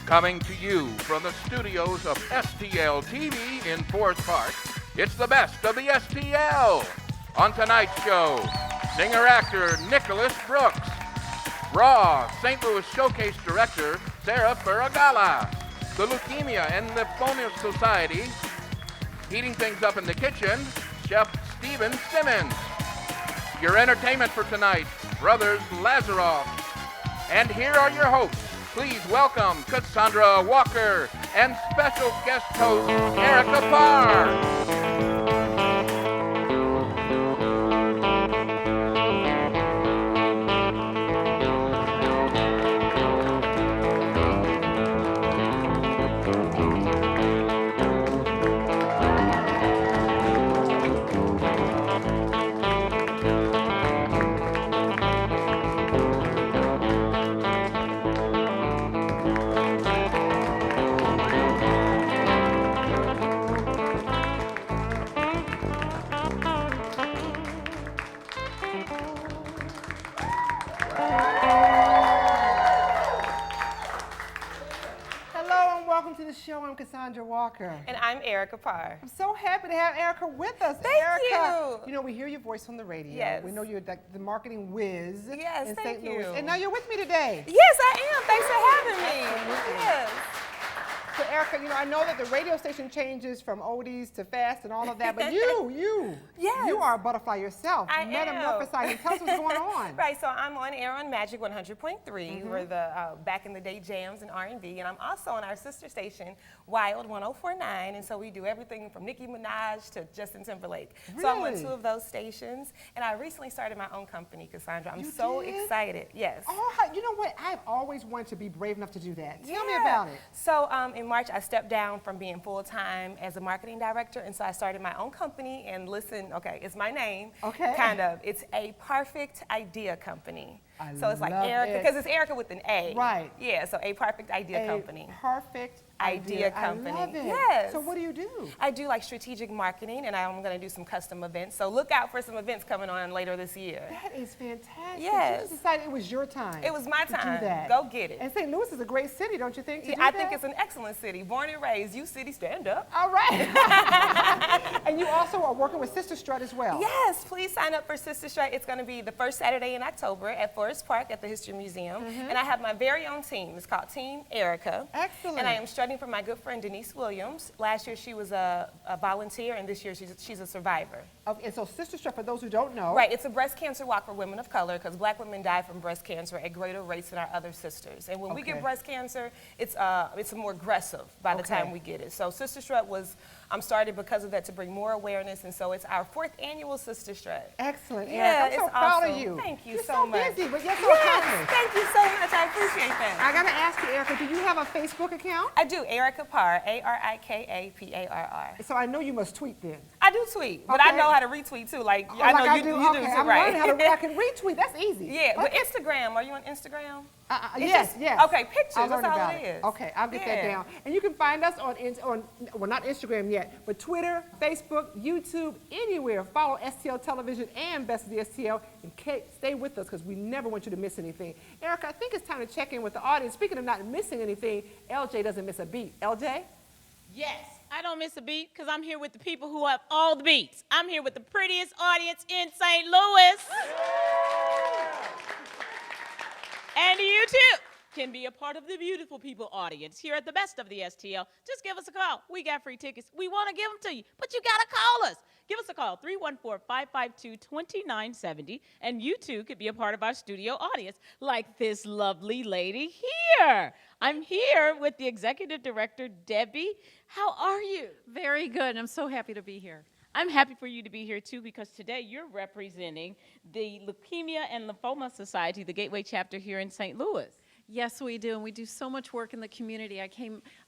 Coming to you from the studios of STL TV in Forest Park, it's the best of the STL. On tonight's show, singer-actor Nicholas Brooks, Raw St. Louis Showcase Director Sarah Ferragala, the Leukemia and Lymphoma Society, heating things up in the kitchen, Chef Steven Simmons. Your entertainment for tonight, Brothers Lazaroff. And here are your hosts. Please welcome Cassandra Walker and special guest host Arika Parr. I'm Cassandra Walker. And I'm Arika Parr. I'm so happy to have Arika with us. Thank Arika, you. You know, we hear your voice on the radio. Yes. We know you're the marketing whiz in St. Louis. You. And now you're with me today. Yes, I am. Thanks for having me. Absolutely. Yes. So Arika, you know, I know that the radio station changes from oldies to fast and all of that, but you are a butterfly yourself. I am. Metamorphosizing. Tell us what's going on. Right, so I'm on air on Magic 100.3. We're the back in the day jams and R&B, and I'm also on our sister station, Wild 104.9, and so we do everything from Nicki Minaj to Justin Timberlake. Really? So I'm on two of those stations, and I recently started my own company, Cassandra. I'm so excited. Yes. Oh, you know what? I've always wanted to be brave enough to do that. Tell me about it. So in March, I stepped down from being full-time as a marketing director, and so I started my own company, and listen, okay, it's my name. Okay. Kind of. It's a perfect idea company. So it's like love Arika, it. because it's Arika with an A. Right. Yeah, so a perfect idea company. Perfect idea company. I love it. Yes. So what do you do? I do like strategic marketing, and I'm going to do some custom events. So look out for some events coming on later this year. That is fantastic. Yes. You just decided it was your time. It was my time. To do that. Go get it. And St. Louis is a great city, don't you think? I think it's an excellent city. Born and raised, you city, stand up. All right. And you also are working with Sister Strut as well. Yes, please sign up for Sister Strut. It's going to be the first Saturday in October at Forest Park at the History Museum. And I have my very own team. It's called Team Arika. Excellent. And I am strutting for my good friend Denise Williams. Last year she was a volunteer, and this year she's a survivor. Okay, so Sister Strut, for those who don't know. Right, it's a breast cancer walk for women of color, because Black women die from breast cancer at greater rates than our other sisters. And when we get breast cancer, it's more aggressive by the time we get it. So Sister Strut started because of that, to bring more awareness, and so it's our 4th annual Sister Strut. Excellent, Yeah, I'm so proud of you. Thank you You're so much. You're so busy, but you're so accomplished. Thank you so much. I appreciate that. I gotta ask you, Arika, do you have a Facebook account? I do. Arika Parr, Arika Parr. So I know you must tweet then. I do tweet, but I know how to retweet too. Like I know you do too, I'm right? learning how to. I can retweet. That's easy. Yeah, but Instagram. Are you on Instagram? Yes. Okay, pictures. I'll That's learn all about it it. is. Okay, I'll get that down. And you can find us on well, not Instagram yet, but Twitter, Facebook, YouTube, anywhere. Follow STL Television and Best of the STL, and stay with us, because we never want you to miss anything. Arika, I think it's time to check in with the audience. Speaking of not missing anything, LJ doesn't miss a beat. LJ? Yes, I don't miss a beat, because I'm here with the people who have all the beats. I'm here with the prettiest audience in St. Louis. And you too can be a part of the beautiful people audience here at the Best of the STL. Just give us a call. We got free tickets. We want to give them to you, but you got to call us. Give us a call, 314-552-2970, and you too could be a part of our studio audience, like this lovely lady here. I'm here with the executive director, Debbie. How are you? Very good. I'm so happy to be here. I'm happy for you to be here too, because today you're representing the Leukemia and Lymphoma Society, the Gateway chapter here in St. Louis. Yes, we do, and we do so much work in the community. I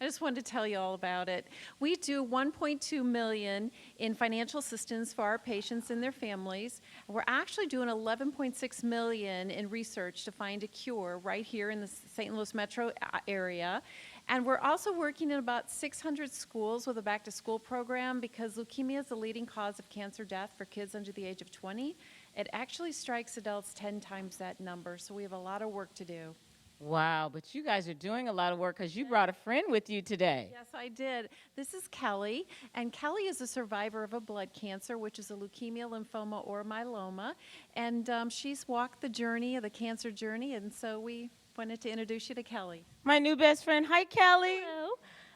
just wanted to tell you all about it. We do $1.2 million in financial assistance for our patients and their families. We're actually doing $11.6 million in research to find a cure right here in the St. Louis metro area. And we're also working in about 600 schools with a back-to-school program, because leukemia is the leading cause of cancer death for kids under the age of 20. It actually strikes adults 10 times that number, so we have a lot of work to do. Wow, but you guys are doing a lot of work because you brought a friend with you today. Yes, I did. This is Kelly, and Kelly is a survivor of a blood cancer, which is a leukemia, lymphoma, or myeloma, and she's walked the journey of the cancer journey, and so we wanted to introduce you to Kelly. My new best friend. Hi, Kelly. Hello.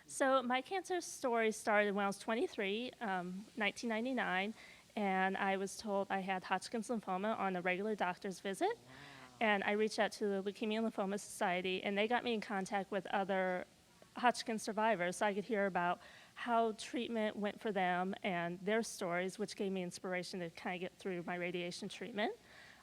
So my cancer story started when I was 23, 1999, and I was told I had Hodgkin's lymphoma on a regular doctor's visit. Wow. And I reached out to the Leukemia Lymphoma Society, and they got me in contact with other Hodgkin's survivors so I could hear about how treatment went for them and their stories, which gave me inspiration to kind of get through my radiation treatment.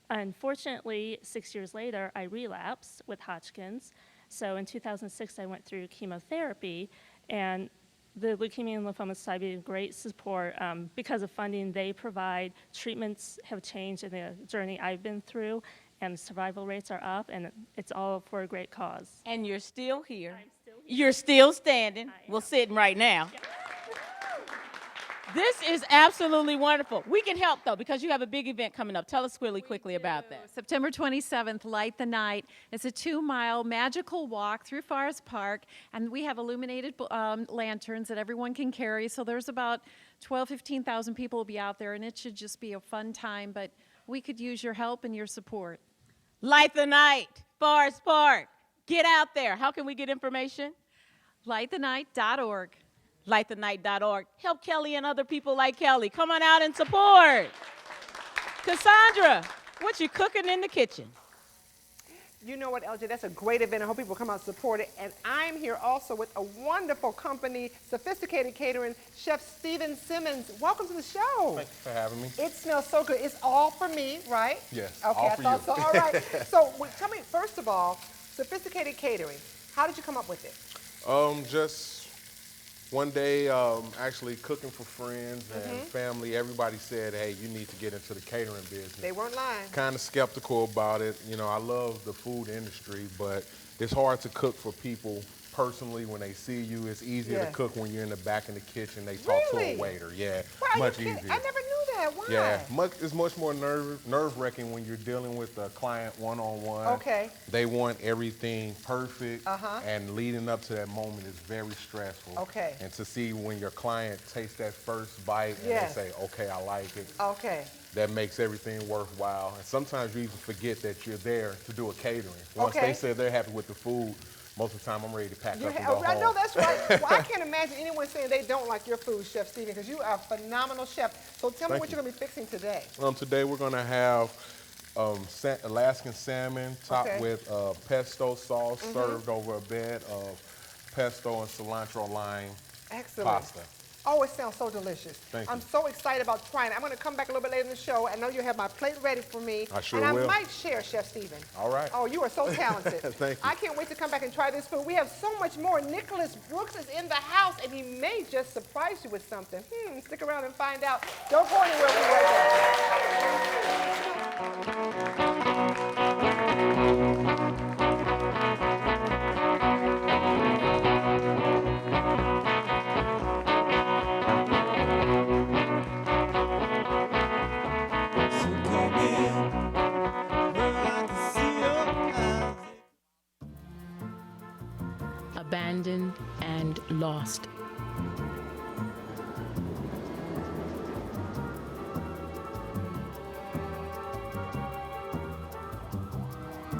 Unfortunately, 6 years later, I relapsed with Hodgkin's. So in 2006, I went through chemotherapy, and the Leukemia and Lymphoma Society is great support. Because of funding they provide, treatments have changed in the journey I've been through, and survival rates are up, and it's all for a great cause. And you're still here. I'm still here. You're still standing. Well, sitting right now. Yeah. This is absolutely wonderful. We can help, though, because you have a big event coming up. Tell us really quickly about that. September 27th, Light the Night. It's a 2-mile magical walk through Forest Park, and we have illuminated lanterns that everyone can carry. So there's about 15,000 people will be out there, and it should just be a fun time, but we could use your help and your support. Light the Night, Forest Park. Get out there. How can we get information? lightthenight.org. lightthenight.org. Help Kelly and other people like Kelly. Come on out and support. Cassandra, what you cooking in the kitchen? You know what, LJ, that's a great event. I hope people come out and support it. And I'm here also with a wonderful company, Sophisticated Catering, Chef Simmons. Welcome to the show. Thank you for having me. It smells so good. It's all for me, right? Yes, okay, all I for thought you. so. All right. So tell me, first of all, Sophisticated Catering, how did you come up with it? Just one day, actually cooking for friends and family, everybody said, hey, you need to get into the catering business. They weren't lying. Kind of skeptical about it. You know, I love the food industry, but it's hard to cook for people personally when they see you. It's easier to cook when you're in the back in the kitchen. They talk to a waiter. Yeah, Why are much you kidding? easier. I never knew that. Why? Yeah, it's much more nerve-wracking when you're dealing with a client one-on-one. Okay. They want everything perfect, and leading up to that moment is very stressful. Okay. And to see when your client takes that first bite and they say, okay, I like it. Okay. That makes everything worthwhile. And sometimes you even forget that you're there to do a catering. Once they say they're happy with the food, most of the time I'm ready to pack up and go home. I know that's right. Well, I can't imagine anyone saying they don't like your food, Chef Stephen, because you are a phenomenal chef. So tell me what you're going to be fixing today. Today we're going to have Alaskan salmon topped with pesto sauce served over a bed of pesto and cilantro lime pasta. Oh, it sounds so delicious. Thank you. I'm so excited about trying it. I'm going to come back a little bit later in the show. I know you have my plate ready for me. I sure will. will. And I might share, Chef Stephen. All right. Oh, you are so talented. Thank you. I can't wait to come back and try this food. We have so much more. Nicholas Brooks is in the house, and he may just surprise you with something. Stick around and find out. Don't go anywhere. We'll be right back. Abandoned and lost.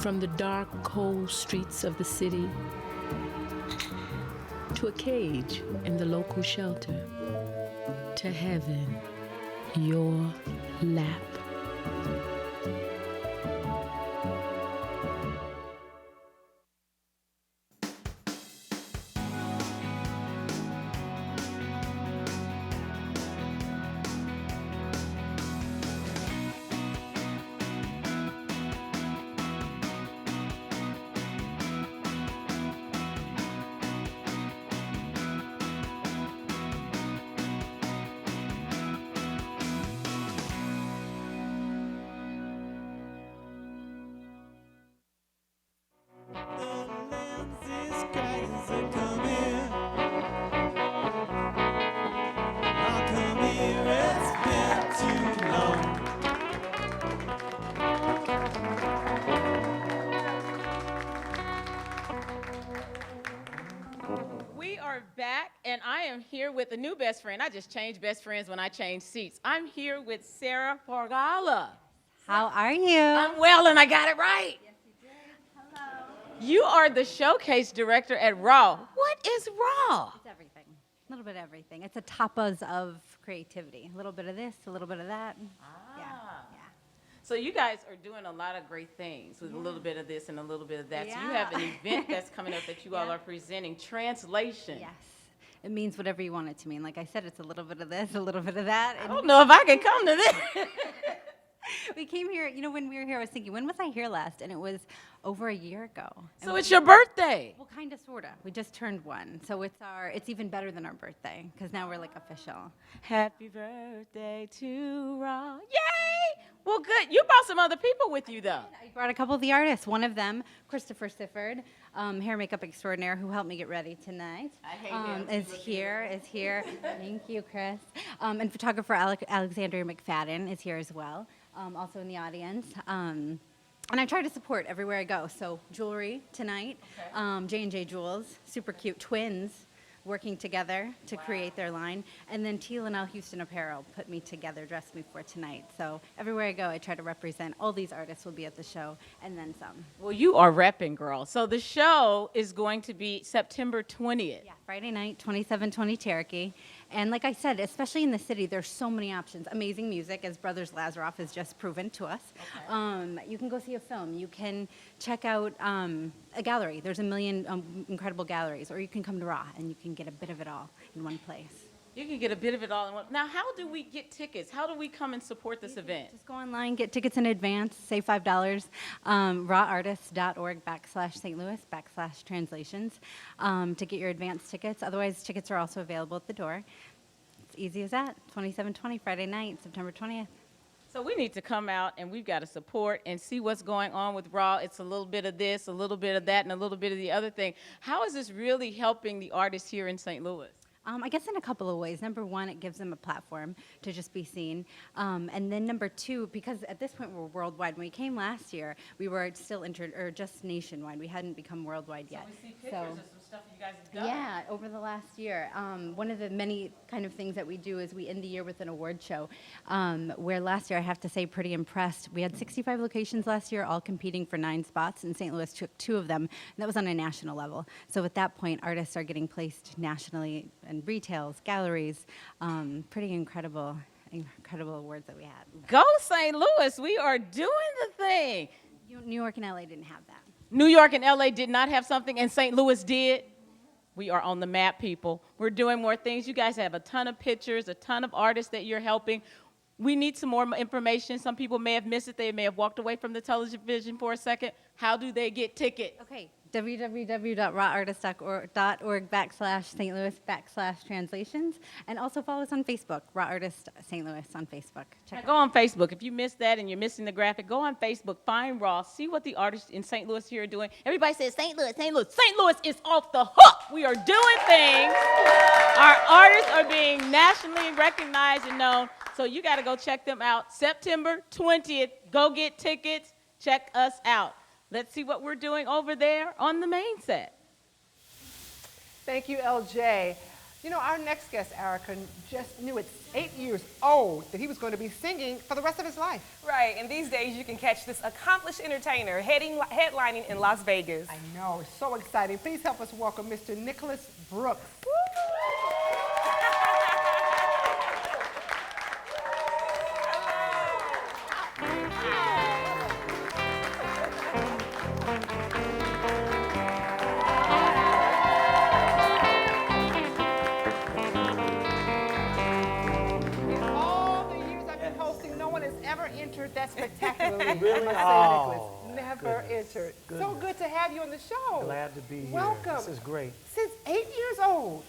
From the dark, cold streets of the city to a cage in the local shelter, to heaven, your lap. We are back, and I am here with a new best friend. I just changed best friends when I changed seats. I'm here with Sarah Pargala. How are you? I'm well, and I got it right. Yes, you did. Hello. You are the showcase director at Raw. What is Raw? It's everything. A little bit of everything. It's a tapas of creativity. A little bit of this, a little bit of that. Yeah. So you guys are doing a lot of great things with a little bit of this and a little bit of that. So you have an event that's coming up that you all are presenting, Translation. Yes. It means whatever you want it to mean. Like I said, it's a little bit of this, a little bit of that. I don't know if I can come to this. We came here, you know, when we were here, I was thinking, when was I here last? And it was over a year ago. So it's your birthday. Well, kind of, sort of. We just turned one. So it's even better than our birthday, because now we're like official. Happy birthday to Raw. Yay! Well, good. You brought some other people with you, though. I brought a couple of the artists. One of them, Christopher Sifford, hair makeup extraordinaire, who helped me get ready tonight. I hate him. Is here. Thank you, Chris. And photographer Alexandria McFadden is here as well, also in the audience. And I try to support everywhere I go. So jewelry tonight, J&J Jewels, super cute twins, working together to create their line. And then Teal and L Houston Apparel put me together, dressed me for tonight. So everywhere I go, I try to represent. All these artists will be at the show, and then some. Well, you are repping, girl. So the show is going to be September 20th. Yeah, Friday night, 2720 Cherokee. And like I said, especially in the city, there's so many options. Amazing music, as Brothers Lazaroff has just proven to us. Okay. You can go see a film. You can check out a gallery. There's a million incredible galleries. Or you can come to Raw, and you can get a bit of it all in one place. You can get a bit of it all in one. Now, how do we get tickets? How do we come and support this event? Just go online, get tickets in advance, save $5. rawartists.org/St. Louis/translations to get your advance tickets. Otherwise, tickets are also available at the door. It's easy as that. 2720 Friday night, September 20th. So we need to come out, and we've got to support and see what's going on with Raw. It's a little bit of this, a little bit of that, and a little bit of the other thing. How is this really helping the artists here in St. Louis? I guess in a couple of ways. Number one, it gives them a platform to just be seen. And then number two, because at this point we're worldwide. When we came last year, we were still just nationwide. We hadn't become worldwide yet. So we see pictures of some stuff that you guys have done. Yeah, over the last year. One of the many kind of things that we do is we end the year with an award show, where last year, I have to say, pretty impressed. We had 65 locations last year, all competing for 9 spots, and St. Louis took 2 of them, and that was on a national level. So at that point, artists are getting placed nationally in retails, galleries, pretty incredible awards that we had. Go St. Louis, we are doing the thing. New York and LA didn't have that. New York and LA did not have something, and St. Louis did. We are on the map, people. We're doing more things. You guys have a ton of pictures, a ton of artists that you're helping. We need some more information. Some people may have missed it. They may have walked away from the television for a second. How do they get tickets? Okay, www.rawartists.org/St. Louis/translations. And also follow us on Facebook, Raw Artist St. Louis on Facebook. Go on Facebook. If you missed that and you're missing the graphic, go on Facebook, find Raw, see what the artists in St. Louis here are doing. Everybody says St. Louis, St. Louis. St. Louis is off the hook. We are doing things. Our artists are being nationally recognized and known. So you got to go check them out. September 20th, go get tickets. Check us out. Let's see what we're doing over there on the main set. Thank you, LJ. You know, our next guest, Arika, just knew at 8 years old that he was going to be singing for the rest of his life. Right, and these days you can catch this accomplished entertainer headlining in Las Vegas. I know, it's so exciting. Please help us welcome Mr. Nicholas Brooks. That spectacularly. Really? Nicholas. Never entered. So good to have you on the show. Glad to be here. Welcome. This is great. Since 8 years old,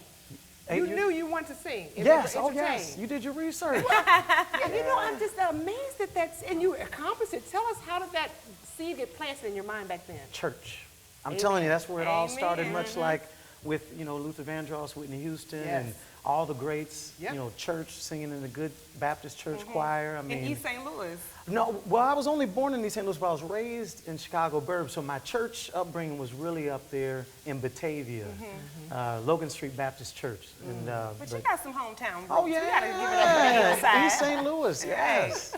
you knew you wanted to sing. Yes. Oh, yes. You did your research. And you know, I'm just amazed at that, and you accomplished it. Tell us, how did that seed get planted in your mind back then? Church. I'm telling you, that's where it all started, much like with, Luther Vandross, Whitney Houston, and all the greats, you know, church, singing in the good Baptist church choir. I mean, in East St. Louis. No, well, I was only born in East St. Louis, but I was raised in Chicago Burbs, so my church upbringing was really up there in Batavia, Logan Street Baptist Church. And, But you got some hometown roots. oh, yeah, You got to give it up to the east side. East St. Louis, yes.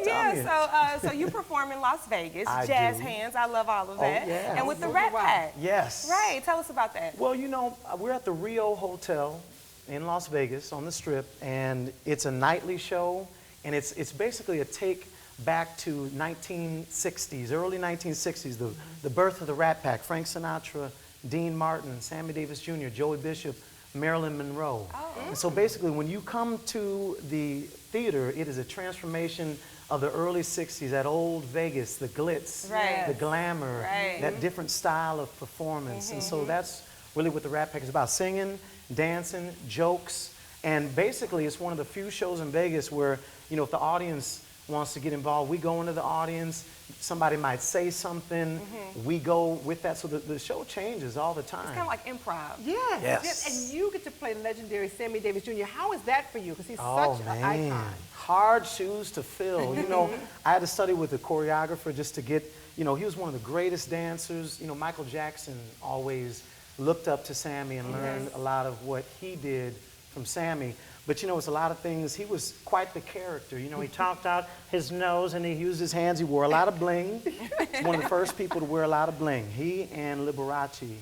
Yeah, so you perform in Las Vegas, I Jazz do. Hands, I love all of that. yeah. And with the Rat Pack. Yes. Right, tell us about that. Well, you know, we're at the Rio Hotel in Las Vegas on the Strip, and it's a nightly show, and it's basically a take back to 1960s, early 1960s, the birth of the Rat Pack, Frank Sinatra, Dean Martin, Sammy Davis Jr., Joey Bishop, Marilyn Monroe. And so basically when you come to the theater, it is a transformation of the early 60s, that old Vegas, the glitz, the glamour, that different style of performance. And so that's really what the Rat Pack is about, singing, dancing, jokes, and basically it's one of the few shows in Vegas where, you know, if the audience wants to get involved, we go into the audience, somebody might say something, we go with that, so the show changes all the time. It's kind of like improv. Yes. And you get to play legendary Sammy Davis Jr. How is that for you? Because he's such an icon. Hard shoes to fill. You know, I had to study with a choreographer just to get, you know, he was one of the greatest dancers. You know, Michael Jackson always looked up to Sammy and learned a lot of what he did from Sammy. But you know, it's a lot of things. He was quite the character. You know, he talked out his nose and he used his hands. He wore a lot of bling. He's one of the first people to wear a lot of bling. He and Liberace.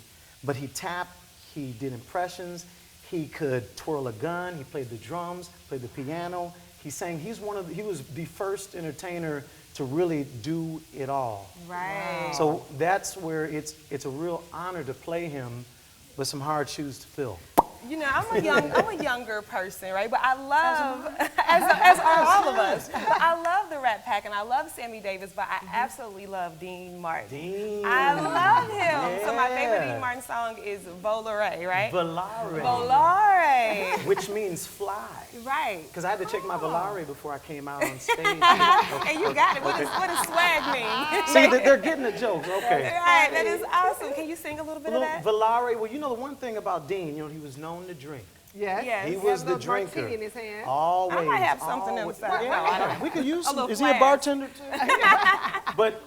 But he tapped, he did impressions, he could twirl a gun, he played the drums, played the piano, he sang. He was the first entertainer to really do it all. Right. So that's where it's a real honor to play him with some hard shoes to fill. You know, I'm a younger person, right? But I love, as are all of us, but I love the Rat Pack and I love Sammy Davis, but I absolutely love Dean Martin. Dean. I love him. So my favorite Dean Martin song is Volare, right? Volare. Volare. Which means fly. Right. Because I had to check my Volare before I came out on stage. And you got it. What does swag mean? See, they're getting the joke. Okay. Right, that is awesome. Can you sing a little bit of that? Volare, well, you know the one thing about Dean, you know, he was known to drink. Yes. He was the drinker. In his hand. Always. I might have something inside. Yeah, we could use some. Is he a bartender too? But,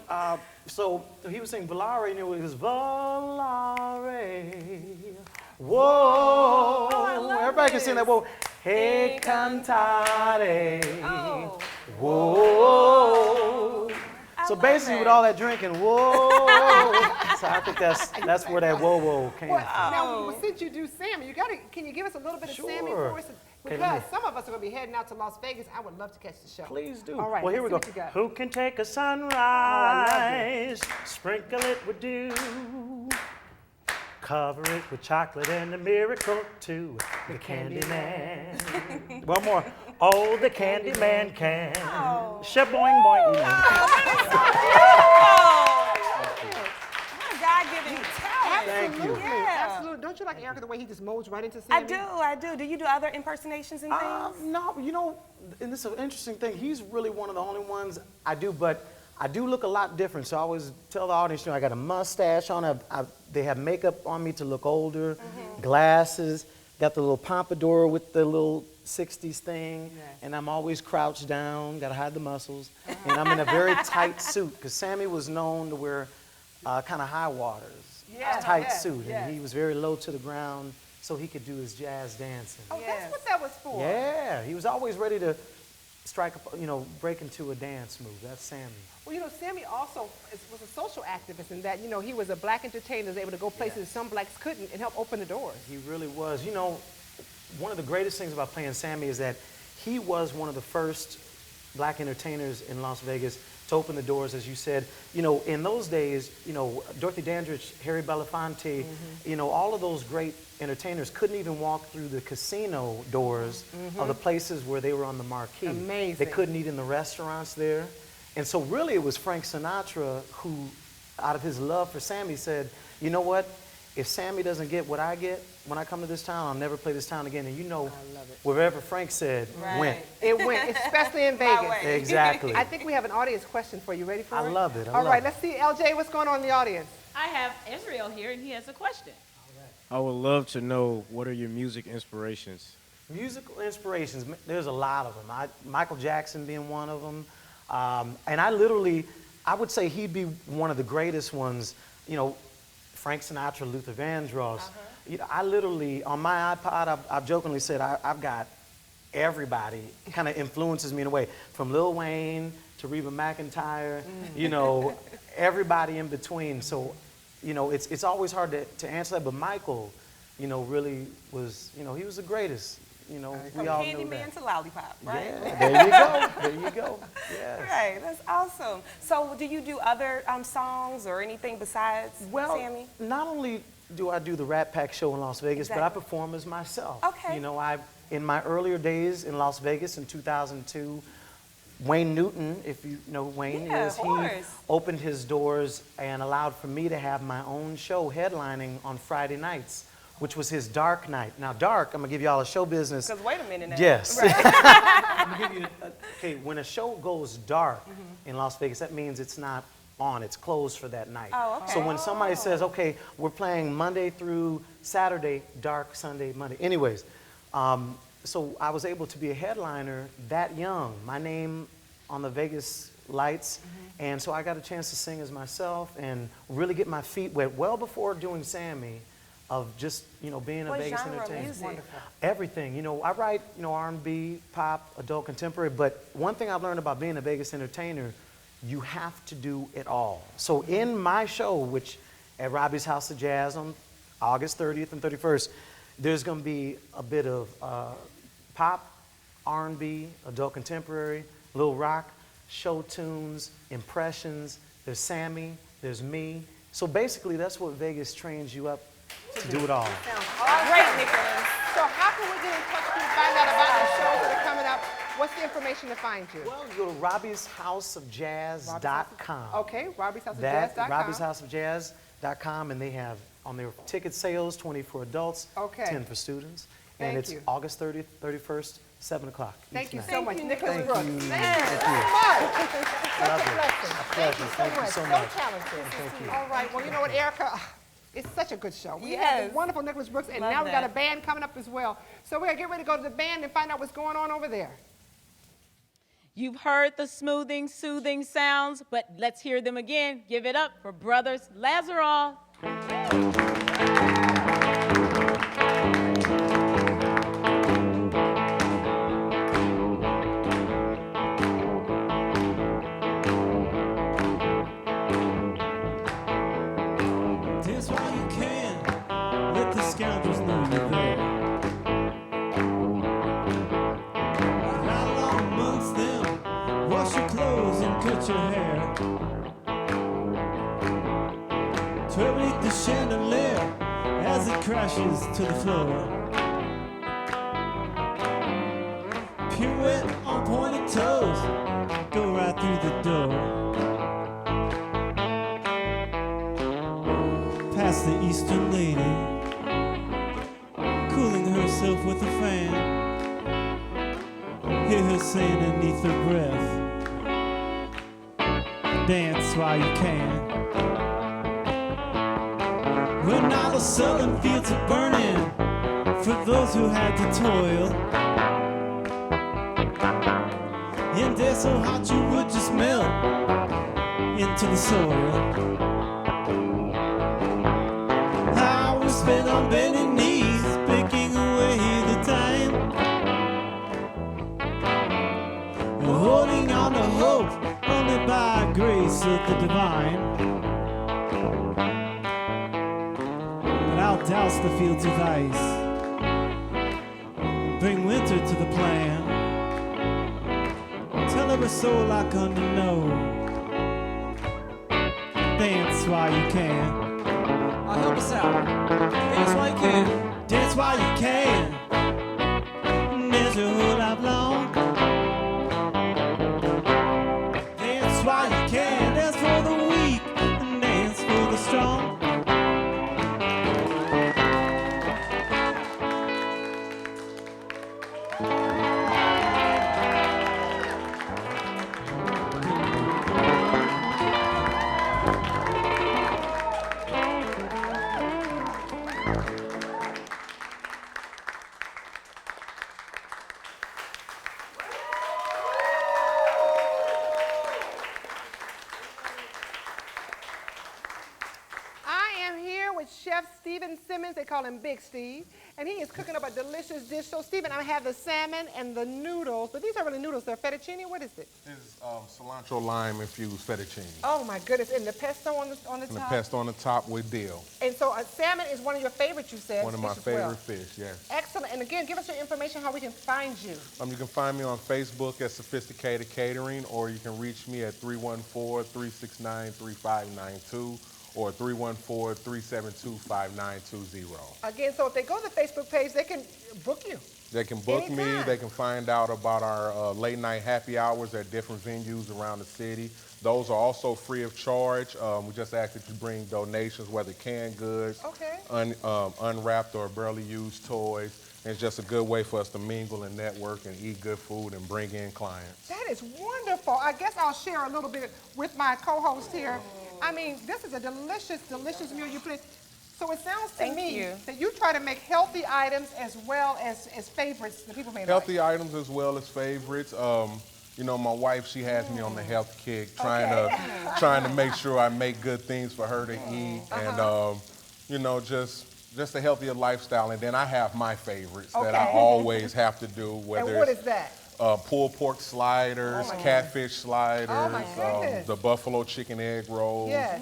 so he was saying Volare, and it was Volare. Whoa. Everybody can sing that. Whoa. Hey, cantare. Oh. Whoa. So basically, with all that drinking, whoa. So I think that's where that whoa came from. Now, since you do Sammy, can you give us a little bit of Sammy for us? Because some of us are going to be heading out to Las Vegas. I would love to catch the show. Please do. All right, well, here we go. Who can take a sunrise, sprinkle it with dew, cover it with chocolate and a miracle too. The candy man. One more. Oh, the candy man can. Shaboing boing. What a God-given talent. Thank you. Yeah. Absolutely. Don't you like Arika the way he just molds right into Sammy? I do. Do you do other impersonations and things? No, you know, and this is an interesting thing. He's really one of the only ones I do, but I do look a lot different. So I always tell the audience, you know, I got a mustache on. They have makeup on me to look older, glasses, got the little pompadour with the little 60s thing, and I'm always crouched down, got to hide the muscles, and I'm in a very tight suit, because Sammy was known to wear kind of high waters, tight suit, and he was very low to the ground so he could do his jazz dancing. Oh, that's what that was for. Yeah, he was always ready to strike, break into a dance move. That's Sammy. Well, you know, Sammy also was a social activist in that, you know, he was a black entertainer, was able to go places some blacks couldn't and help open the doors. He really was. You know, one of the greatest things about playing Sammy is that he was one of the first black entertainers in Las Vegas to open the doors, as you said. You know, in those days, you know, Dorothy Dandridge, Harry Belafonte, you know, all of those great entertainers couldn't even walk through the casino doors of the places where they were on the marquee. Amazing. They couldn't eat in the restaurants there. And so really it was Frank Sinatra who, out of his love for Sammy, said, you know what, if Sammy doesn't get what I get when I come to this town, I'll never play this town again. And you know, wherever Frank said, went. It went, especially in Vegas. Exactly. I think we have an audience question for you. Ready for it? I love it. All right, let's see, LJ, what's going on in the audience? I have Israel here, and he has a question. I would love to know, what are your music inspirations? Musical inspirations, there's a lot of them. Michael Jackson being one of them. And I would say he'd be one of the greatest ones. You know, Frank Sinatra, Luther Vandross. You know, I literally, on my iPod, I've jokingly said I've got everybody kind of influences me in a way, from Lil Wayne to Reba McEntire, you know, everybody in between. So, you know, it's always hard to answer that, but Michael, you know, really was, you know, he was the greatest. You know, we all know that. Candyman to Lollipop, right? Yeah, there you go, there you go, yes. Right, that's awesome. So do you do other songs or anything besides Sammy? Not only do I do the Rat Pack show in Las Vegas, but I perform as myself. Okay. You know, in my earlier days in Las Vegas in 2002, Wayne Newton, if you know who Wayne is, he opened his doors and allowed for me to have my own show headlining on Friday nights, which was his dark night. Now, dark, I'm gonna give you all a show business. Because wait a minute now. Yes. Right. I'm gonna give you, okay, when a show goes dark in Las Vegas, that means it's not on, it's closed for that night. Oh, okay. So when somebody says, okay, we're playing Monday through Saturday, dark Sunday, Monday. Anyways, so I was able to be a headliner that young. My name on the Vegas lights. And so I got a chance to sing as myself and really get my feet wet well before doing Sammy, of just, you know, being a Vegas entertainer. Wonderful. Everything. You know, I write, you know, R&B, pop, adult contemporary, but one thing I've learned about being a Vegas entertainer, you have to do it all. So in my show, which at Robbie's House of Jazz on August 30th and 31st, there's going to be a bit of pop, R&B, adult contemporary, little rock, show tunes, impressions. There's Sammy, there's me. So basically, that's what Vegas trains you up to do it all. Great, Nicholas. So how can we get in touch with you to find out about the shows that are coming up? What's the information to find you? Well, you go to robbieshouseofjazz.com. Okay, robbieshouseofjazz.com. robbieshouseofjazz.com, and they have on their ticket sales, 20 for adults, 10 for students. And it's August 30th, 31st, 7 o'clock. Thank you so much, Nicholas Thank Brooks. you. Thank you so much. Such a blessing. Thank you so much. So talented. Thank you. All right, well, you know what, Erica? It's such a good show. We Yes. have the wonderful Nicholas Brooks, and now we got a band coming up as well. So we're going to get ready to go to the band and find out what's going on over there. You've heard the smoothing, soothing sounds, but let's hear them again. Give it up for Brothers Lazaroff. Dance while you can, let the scoundrels know you're there. Ride along amongst them, wash your clothes and cut your hair. Terminate the chandelier as it crashes to the floor. Pirouette on pointed toes, go right through the door. Past the Eastern lady, cooling herself with a fan. Hear her saying underneath her breath, dance while you can. When all the southern fields are burning for those who had to toil, and they're so hot you would just melt into the soil. Spent on bending knees, picking away the time, holding on to hope only by grace of the divine. But I'll douse the fields of ice, bring winter to the plan, tell every soul I come to know, dance while you can. Help us out. Dance while you can. Dance while you can. Dance your whole life long. Dance while you can. Dance for the weak and dance for the strong. Stephen Simmons. They call him Big Steve. And he is cooking up a delicious dish. So, Stephen, I have the salmon and the noodles. But these are really noodles. They're fettuccine. What is it? It's cilantro lime infused fettuccine. Oh, my goodness. And the pesto on the top? And the pesto on the top with dill. And so salmon is one of your favorites, you said. One of my favorite fish, yes. Excellent. And again, give us your information, how we can find you. You can find me on Facebook at Sophisticated Catering, or you can reach me at 314-369-3592 or 314-372-5920. Again, so if they go to the Facebook page, they can book you. They can book Anytime. me. They can find out about our late night happy hours at different venues around the city. Those are also free of charge. We just ask that you bring donations, whether canned goods, unwrapped or barely used toys. And it's just a good way for us to mingle and network and eat good food and bring in clients. That is wonderful. I guess I'll share a little bit with my co-host here. I mean, this is a delicious, delicious meal you put. So it sounds to me that you try to make healthy items as well as favorites that people may like. Healthy items as well as favorites. You know, my wife, she has me on the health kick, trying to make sure I make good things for her to eat, and you know, just a healthier lifestyle. And then I have my favorites that I always have to do. Whether and what is that? Pulled pork sliders, catfish sliders, the buffalo chicken egg rolls. Yes.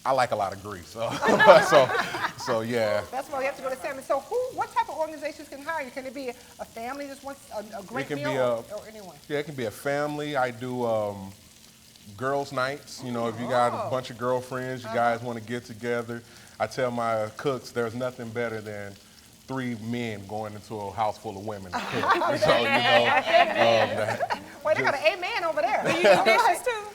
I like a lot of grease, so yeah. That's why you have to go to salmon. So what type of organizations can hire you? Can it be a family that wants a great meal or anyone? Yeah, it can be a family. I do girls' nights. You know, if you got a bunch of girlfriends, you guys want to get together. I tell my cooks there's nothing better than 3 men going into a house full of women to cook. So, you know, Wait, they got an amen over there. You do dishes too?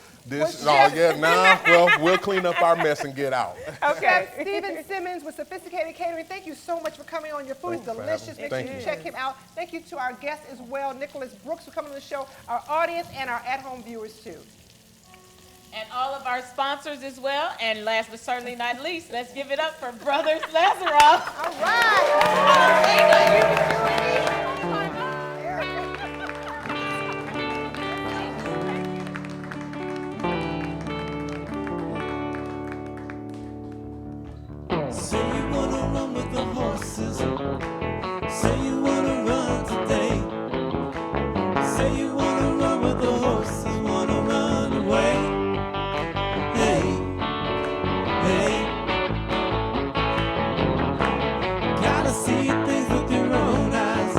We'll clean up our mess and get out. Okay, Stephen Simmons with Sophisticated Catering, thank you so much for coming on. Your food is delicious. Make sure you check him out. Thank you to our guests as well, Nicholas Brooks, for coming on the show, our audience, and our at-home viewers too. And all of our sponsors as well. And last but certainly not least, let's give it up for Brothers Lazaroff. All right. Say you wanna run with the horses. Say you wanna run today. Say you wanna run with the horses, wanna run away. Hey, hey. Gotta see things with your own eyes.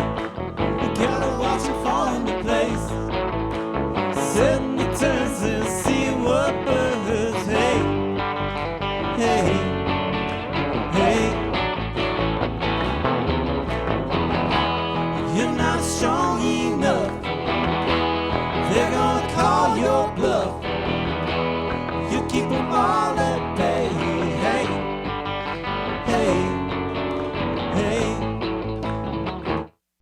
You gotta watch them fall into place. Setting the turns and see what burns. Hey, hey. You're not strong enough. They're gonna call your bluff. You keep them all at